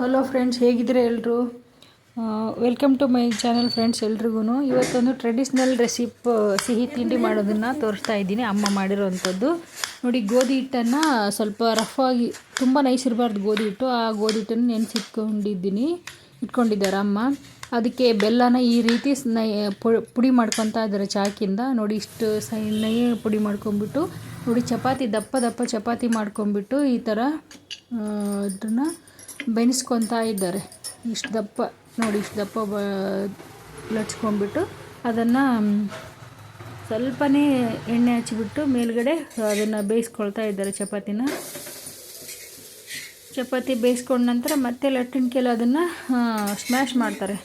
Hello friends, ಹೇಗಿದ್ದೀರಾ ಎಲ್ಲರೂ? Welcome to my channel friends. ಎಲ್ರಿಗೂ ಇವತ್ತೊಂದು ಟ್ರೆಡಿಷ್ನಲ್ ರೆಸಿಪ್ ಸಿಹಿ ತಿಂಡಿ ಮಾಡೋದನ್ನು ತೋರಿಸ್ತಾ ಇದ್ದೀನಿ. ಅಮ್ಮ ಮಾಡಿರೋವಂಥದ್ದು ನೋಡಿ. ಗೋಧಿ ಹಿಟ್ಟನ್ನು ಸ್ವಲ್ಪ ರಫ್ ಆಗಿ, ತುಂಬ ನೈಸ್ ಇರಬಾರ್ದು ಗೋಧಿ ಹಿಟ್ಟು. ಆ ಗೋಧಿ ಹಿಟ್ಟನ್ನು ಇಟ್ಕೊಂಡಿದ್ದಾರೆ ಅಮ್ಮ. ಅದಕ್ಕೆ ಬೆಲ್ಲನ ಈ ರೀತಿ ಪುಡಿ ಮಾಡ್ಕೊತಾ ಇದ್ದಾರೆ ಚಾಕಿಂದ. ನೋಡಿ, ಇಷ್ಟು ಸಣ್ಣಗೆ ಪುಡಿ ಮಾಡ್ಕೊಂಬಿಟ್ಟು ನೋಡಿ, ದಪ್ಪ ಚಪಾತಿ ಮಾಡ್ಕೊಂಬಿಟ್ಟು ಈ ಥರ ಇದನ್ನು ಬೆನೆಸ್ಕೊತಾ ಇದ್ದಾರೆ. ಇಷ್ಟು ದಪ್ಪ ನೋಡಿ, ಇಷ್ಟು ದಪ್ಪ ಲಟ್ಸ್ಕೊಂಡ್ಬಿಟ್ಟು ಅದನ್ನು ಸ್ವಲ್ಪನೇ ಎಣ್ಣೆ ಹಚ್ಚಿಬಿಟ್ಟು ಮೇಲ್ಗಡೆ ಅದನ್ನು ಬೇಯಿಸ್ಕೊಳ್ತಾ ಇದ್ದಾರೆ. ಚಪಾತಿ ಬೇಯಿಸ್ಕೊಂಡ ನಂತರ ಮತ್ತೆ ಲಟ್ಟಿಣಿಕೆಲ್ಲ ಅದನ್ನು ಸ್ಮ್ಯಾಶ್ ಮಾಡ್ತಾರೆ.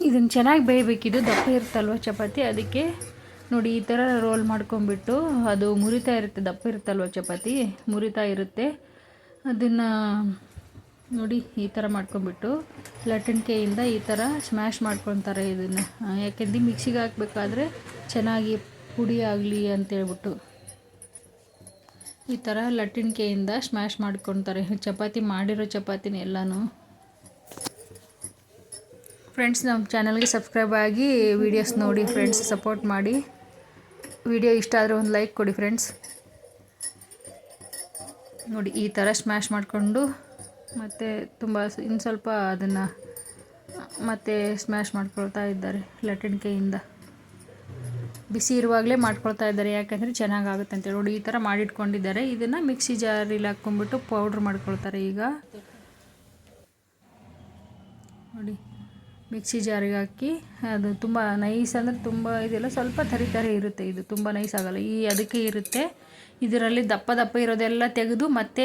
ಇದನ್ನು ಚೆನ್ನಾಗಿ ಬೇಯಬೇಕಿದು, ದಪ್ಪ ಇರುತ್ತಲ್ವ ಚಪಾತಿ. ಅದಕ್ಕೆ ನೋಡಿ, ಈ ಥರ ರೋಲ್ ಮಾಡ್ಕೊಂಬಿಟ್ಟು ಅದು ಮುರಿತಾ ಇರುತ್ತೆ, ದಪ್ಪ ಇರುತ್ತಲ್ವ ಚಪಾತಿ ಮುರಿತಾ ಇರುತ್ತೆ. ಅದನ್ನು ನೋಡಿ ಈ ಥರ ಮಾಡ್ಕೊಂಬಿಟ್ಟು ಲಟ್ಟಣಿಕೆಯಿಂದ ಈ ಥರ ಸ್ಮ್ಯಾಶ್ ಮಾಡ್ಕೊತಾರೆ ಇದನ್ನು. ಯಾಕೆಂದರೆ ಮಿಕ್ಸಿಗೆ ಹಾಕಬೇಕಾದ್ರೆ ಚೆನ್ನಾಗಿ ಪುಡಿ ಆಗಲಿ ಅಂತೇಳ್ಬಿಟ್ಟು ಈ ಥರ ಲಟ್ಟಣಿಕೆಯಿಂದ ಸ್ಮ್ಯಾಶ್ ಮಾಡ್ಕೊತಾರೆ ಚಪಾತಿ ಮಾಡಿರೋ ಚಪಾತಿನ ಎಲ್ಲನೂ. ಫ್ರೆಂಡ್ಸ್, ನಮ್ಮ ಚಾನಲ್ಗೆ ಸಬ್ಸ್ಕ್ರೈಬ್ ಆಗಿ ವಿಡಿಯೋಸ್ ನೋಡಿ ಫ್ರೆಂಡ್ಸ್, ಸಪೋರ್ಟ್ ಮಾಡಿ. ವಿಡಿಯೋ ಇಷ್ಟ ಆದರೆ ಒಂದು ಲೈಕ್ ಕೊಡಿ ಫ್ರೆಂಡ್ಸ್. ನೋಡಿ, ಈ ಥರ ಸ್ಮ್ಯಾಶ್ ಮಾಡಿಕೊಂಡು ಮತ್ತು ಇನ್ನು ಸ್ವಲ್ಪ ಅದನ್ನು ಮತ್ತೆ ಸ್ಮ್ಯಾಶ್ ಮಾಡ್ಕೊಳ್ತಾ ಇದ್ದಾರೆ ಲಟ್ಟಣಿಕೆಯಿಂದ. ಬಿಸಿ ಇರುವಾಗಲೇ ಮಾಡ್ಕೊಳ್ತಾ ಇದ್ದಾರೆ, ಯಾಕಂದರೆ ಚೆನ್ನಾಗಾಗುತ್ತೆ ಅಂತೇಳಿ. ನೋಡಿ, ಈ ಥರ ಮಾಡಿಟ್ಕೊಂಡಿದ್ದಾರೆ. ಇದನ್ನು ಮಿಕ್ಸಿ ಜಾರಲ್ಲಿ ಹಾಕ್ಕೊಂಡ್ಬಿಟ್ಟು ಪೌಡ್ರ್ ಮಾಡ್ಕೊಳ್ತಾರೆ. ಈಗ ನೋಡಿ, ಮಿಕ್ಸಿ ಜಾರಿಗೆ ಹಾಕಿ ಅದು ತುಂಬ ನೈಸ್ ಅಂದರೆ ತುಂಬ ಇದೆಲ್ಲ ಸ್ವಲ್ಪ ತರಿ ಇರುತ್ತೆ. ಇದು ತುಂಬ ನೈಸ್ ಆಗೋಲ್ಲ, ಅದಕ್ಕೆ ಇರುತ್ತೆ. ಇದರಲ್ಲಿ ದಪ್ಪ ಇರೋದೆಲ್ಲ ತೆಗೆದು ಮತ್ತೆ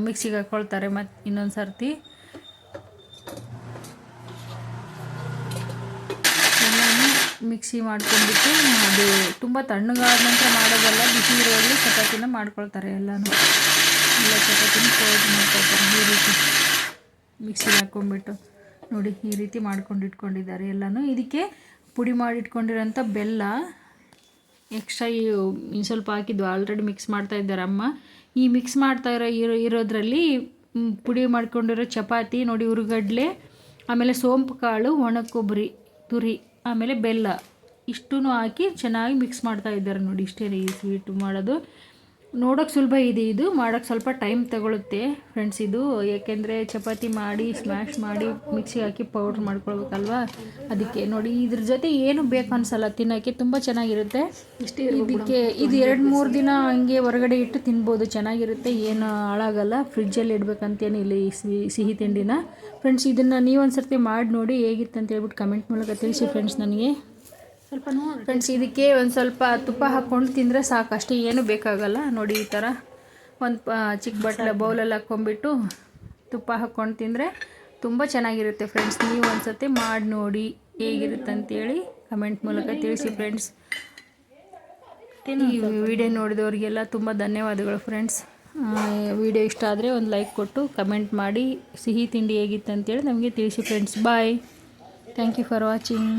ಮಿಕ್ಸಿಗೆ ಹಾಕ್ಕೊಳ್ತಾರೆ ಇನ್ನೊಂದು ಸರ್ತಿ. ಎಲ್ಲನೂ ಮಿಕ್ಸಿ ಮಾಡ್ಕೊಂಡ್ಬಿಟ್ಟು ಅದು ತುಂಬ ತಣ್ಣಗಾದ ನಂತರ ಮಾಡೋದಲ್ಲ, ಬಿಸಿ ಇರುವಾಗಲೇ ಚಪಾತಿನ ಮಾಡ್ಕೊಳ್ತಾರೆ. ಎಲ್ಲ ಚಪಾತಿನ ಪೌಡ್ರ್ ಮಾಡ್ಕೊಳ್ತಾರೆ ಈ ರೀತಿ ಮಿಕ್ಸಿಗೆ ಹಾಕ್ಕೊಂಡ್ಬಿಟ್ಟು. ನೋಡಿ, ಈ ರೀತಿ ಇಟ್ಕೊಂಡಿದ್ದಾರೆ ಎಲ್ಲನೂ. ಇದಕ್ಕೆ ಪುಡಿ ಮಾಡಿಟ್ಕೊಂಡಿರೋಂಥ ಬೆಲ್ಲ ಎಕ್ಸ್ಟ್ರಾ ಇನ್ನು ಸ್ವಲ್ಪ ಹಾಕಿದ್ದು ಆಲ್ರೆಡಿ ಮಿಕ್ಸ್ ಮಾಡ್ತಾ ಇದ್ದಾರೆ ಅಮ್ಮ. ಈ ಮಿಕ್ಸ್ ಮಾಡ್ತಾ ಇರೋದ್ರಲ್ಲಿ ಪುಡಿ ಮಾಡ್ಕೊಂಡಿರೋ ಚಪಾತಿ ನೋಡಿ, ಹುರಿಗಡ್ಲೆ, ಆಮೇಲೆ ಸೋಂಪು ಕಾಳು, ಒಣ ಕೊಬ್ಬರಿ ತುರಿ, ಆಮೇಲೆ ಬೆಲ್ಲ ಇಷ್ಟೂ ಹಾಕಿ ಚೆನ್ನಾಗಿ ಮಿಕ್ಸ್ ಮಾಡ್ತಾ ಇದ್ದಾರೆ. ನೋಡಿ, ಇಷ್ಟೇ ಈ ಸ್ವೀಟು ಮಾಡೋದು. ನೋಡೋಕ್ಕೆ ಸುಲಭ ಇದೆ, ಇದು ಮಾಡೋಕ್ಕೆ ಸ್ವಲ್ಪ ಟೈಮ್ ತಗೊಳುತ್ತೆ ಫ್ರೆಂಡ್ಸ್ ಇದು. ಏಕೆಂದರೆ ಚಪಾತಿ ಮಾಡಿ ಸ್ಮ್ಯಾಶ್ ಮಾಡಿ ಮಿಕ್ಸಿಗೆ ಹಾಕಿ ಪೌಡ್ರ್ ಮಾಡ್ಕೊಳ್ಬೇಕಲ್ವ. ಅದಕ್ಕೆ ನೋಡಿ, ಇದ್ರ ಜೊತೆ ಏನು ಬೇಕು ಅನ್ಸಲ್ಲ ತಿನ್ನೋಕ್ಕೆ, ತುಂಬ ಚೆನ್ನಾಗಿರುತ್ತೆ. ಇದಕ್ಕೆ ಇದು 2-3 ದಿನ ಹಂಗೆ ಹೊರಗಡೆ ಇಟ್ಟು ತಿನ್ಬೋದು, ಚೆನ್ನಾಗಿರುತ್ತೆ, ಏನು ಹಾಳಾಗಲ್ಲ. ಫ್ರಿಜ್ಜಲ್ಲಿ ಇಡಬೇಕಂತೇನಿಲ್ಲ ಈ ಸಿಹಿ ತಿಂಡಿನ ಫ್ರೆಂಡ್ಸ್. ಇದನ್ನು ನೀವು ಒಂದು ಸರ್ತಿ ಮಾಡಿ ನೋಡಿ ಹೇಗಿತ್ತು ಅಂತ ಹೇಳ್ಬಿಟ್ಟು ಕಮೆಂಟ್ ಮೂಲಕ ತಿಳಿಸಿ ಫ್ರೆಂಡ್ಸ್ ನನಗೆ. ಸ್ವಲ್ಪ ನೋಡಿ ಫ್ರೆಂಡ್ಸ್, ಇದಕ್ಕೆ ಒಂದು ಸ್ವಲ್ಪ ತುಪ್ಪ ಹಾಕ್ಕೊಂಡು ತಿಂದರೆ ಸಾಕು, ಅಷ್ಟೇ, ಏನು ಬೇಕಾಗಲ್ಲ. ನೋಡಿ, ಈ ಥರ ಒಂದು ಚಿಕ್ಕ ಬೌಲಲ್ಲಿ ಹಾಕ್ಕೊಂಬಿಟ್ಟು ತುಪ್ಪ ಹಾಕ್ಕೊಂಡು ತಿಂದರೆ ತುಂಬ ಚೆನ್ನಾಗಿರುತ್ತೆ ಫ್ರೆಂಡ್ಸ್. ನೀವು ಒಂದು ಸರ್ತಿ ಮಾಡಿ ನೋಡಿ ಹೇಗಿರುತ್ತೆ ಅಂತೇಳಿ ಕಮೆಂಟ್ ಮೂಲಕ ತಿಳಿಸಿ ಫ್ರೆಂಡ್ಸ್. ಈ ವಿಡಿಯೋ ನೋಡಿದವರಿಗೆಲ್ಲ ತುಂಬ ಧನ್ಯವಾದಗಳು ಫ್ರೆಂಡ್ಸ್. ವಿಡಿಯೋ ಇಷ್ಟ ಆದರೆ ಒಂದು ಲೈಕ್ ಕೊಟ್ಟು ಕಮೆಂಟ್ ಮಾಡಿ ಸಿಹಿ ತಿಂಡಿ ಹೇಗಿತ್ತು ಅಂತೇಳಿ ನಮಗೆ ತಿಳಿಸಿ friends. Bye, thank you for watching.